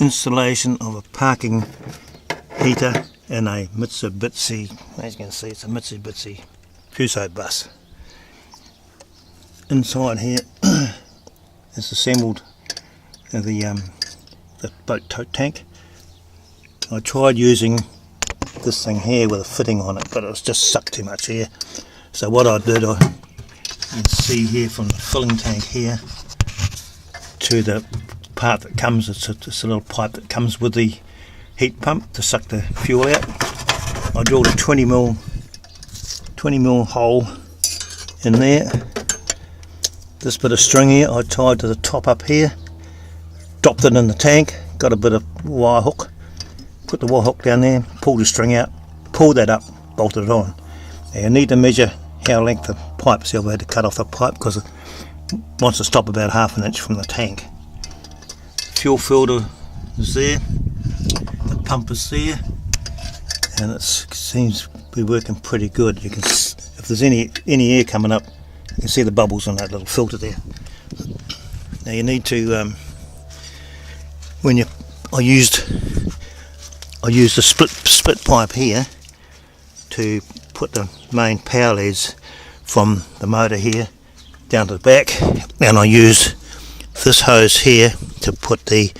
installation of a parking heater in a Mitsubishi, as you can see it's a Mitsubishi fuso bus. Inside here is assembled the boat tote tank. I tried using this thing here with a fitting on it, but it was just sucked too much air. So what I did, you can see here from the filling tank here to the part that comes, it's a little pipe that comes with the heat pump to suck the fuel out. I drilled a 20mm hole in there. This bit of string here I tied to the top up here, dropped it in the tank, got a bit of wire hook, put the wire hook down there, pulled the string out, pulled that up, bolted it on. Now you need to measure how length the pipe, so I had to cut off the pipe because it wants to stop about 1/2 inch from the tank. Fuel filter is there, the pump is there, and it seems to be working pretty good. You can, if there's any air coming up, you can see the bubbles on that little filter there. Now you need to, I used a split pipe here to put the main power leads from the motor here down to the back, and I use this hose here to put the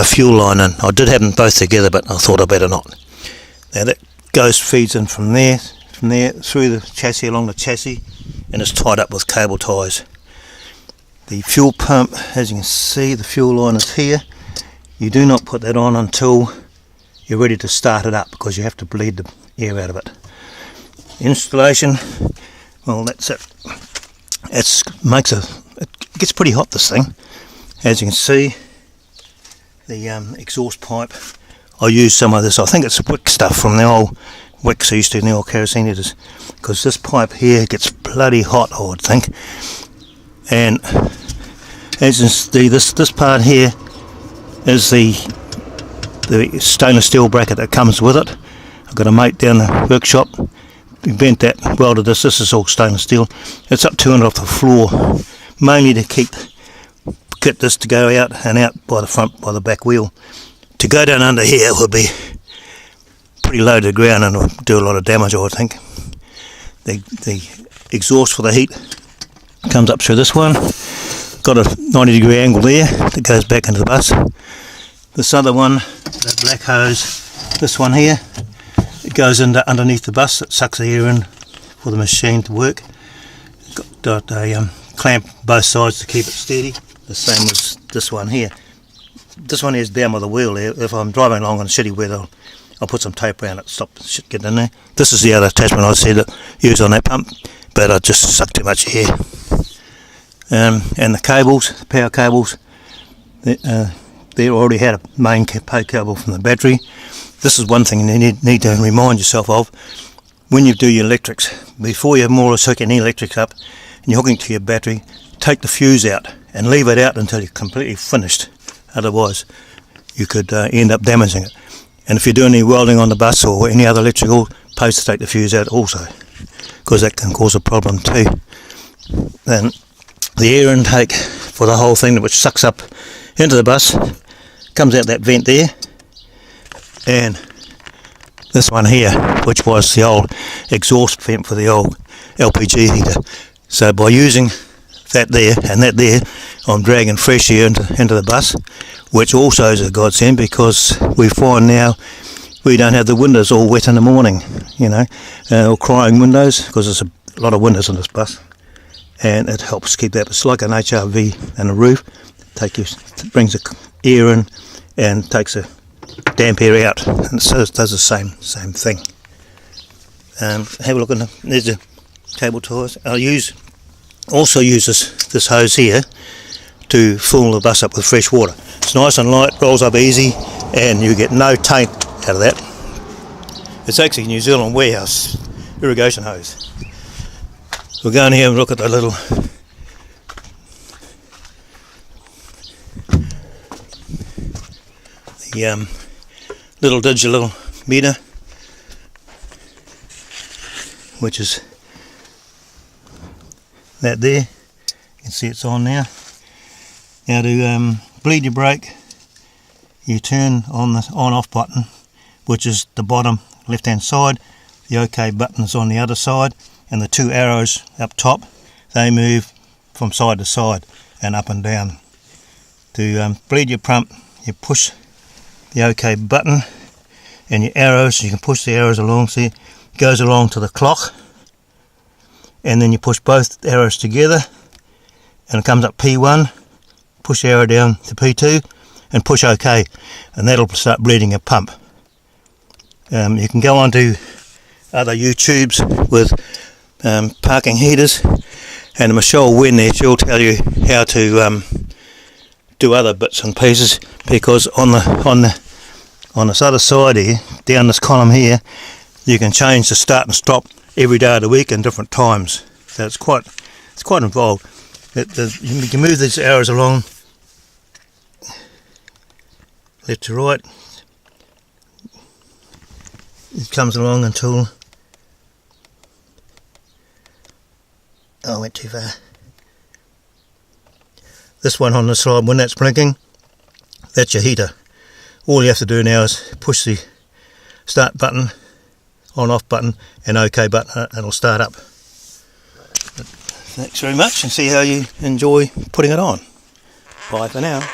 fuel line in. I did have them both together, but I thought I better not. Now that feeds in from there through the chassis, along the chassis, and it's tied up with cable ties. The fuel pump, as you can see, the fuel line is here. You do not put that on until you're ready to start it up, because you have to bleed the air out of it. Installation, well, that's it. It gets pretty hot, this thing. As you can see, the exhaust pipe, I use some of this, I think it's wick stuff from the old wicks I used to in the old kerosene heaters, because this pipe here gets bloody hot, I would think. And as you can see, this part here is the stainless steel bracket that comes with it. I've got a mate down the workshop, we bent that, welded this is all stainless steel. It's up 200 off the floor, mainly to get this to go out and out by the front, by the back wheel. To go down under here would be pretty low to the ground and would do a lot of damage, I would think. The exhaust for the heat comes up through this one, got a 90-degree angle there that goes back into the bus. This other one, that black hose, this one here, it goes underneath the bus, it sucks the air in for the machine to work. Got a clamp both sides to keep it steady, the same as this one here. This one is down by the wheel there. If I'm driving along on shitty weather, I'll put some tape around it to stop the shit getting in there. This is the other attachment I said that used on that pump, but I just sucked too much air. And the cables, the power cables, they already had a main power cable from the battery. This is one thing you need to remind yourself of when you do your electrics. Before you more or less hook any electrics up and you're hooking to your battery, take the fuse out and leave it out until you're completely finished. Otherwise you could end up damaging it. And if you're doing any welding on the bus or any other electrical, post to take the fuse out also, because that can cause a problem too. Then the air intake for the whole thing, which sucks up into the bus, comes out that vent there, and this one here, which was the old exhaust vent for the old LPG heater. So by using that there and that there, I'm dragging fresh air into the bus, which also is a godsend, because we find now we don't have the windows all wet in the morning, you know, or crying windows, because there's a lot of windows on this bus, and it helps keep that. It's like an HRV and a roof. It brings the air in and takes the damp air out, and so it does the same thing. Have a look at there's the cable ties. I also use this hose here to fill the bus up with fresh water. It's nice and light, rolls up easy, and you get no taint out of that. It's actually a New Zealand warehouse irrigation hose. We'll go in here and look at the little digital meter, which is that there. You can see it's on now. Now to bleed your brake, you turn on the on-off button, which is the bottom left hand side. The OK button is on the other side, and the two arrows up top, they move from side to side and up and down. To bleed your pump, you push the OK button and your arrows, you can push the arrows along, see it goes along to the clock, and then you push both arrows together and it comes up P1, push the arrow down to P2 and push OK, and that'll start bleeding your pump. You can go on to other YouTubes with parking heaters, and Michelle Wynn there, she'll tell you how to do other bits and pieces, because on this other side here, down this column here, you can change the start and stop every day of the week and different times. So it's quite involved. You can move these arrows along left to right. It comes along until I went too far. This one on the side, when that's blinking, that's your heater. All you have to do now is push the start button, on off button and OK button, and it'll start up. Thanks very much, and see how you enjoy putting it on. Bye for now.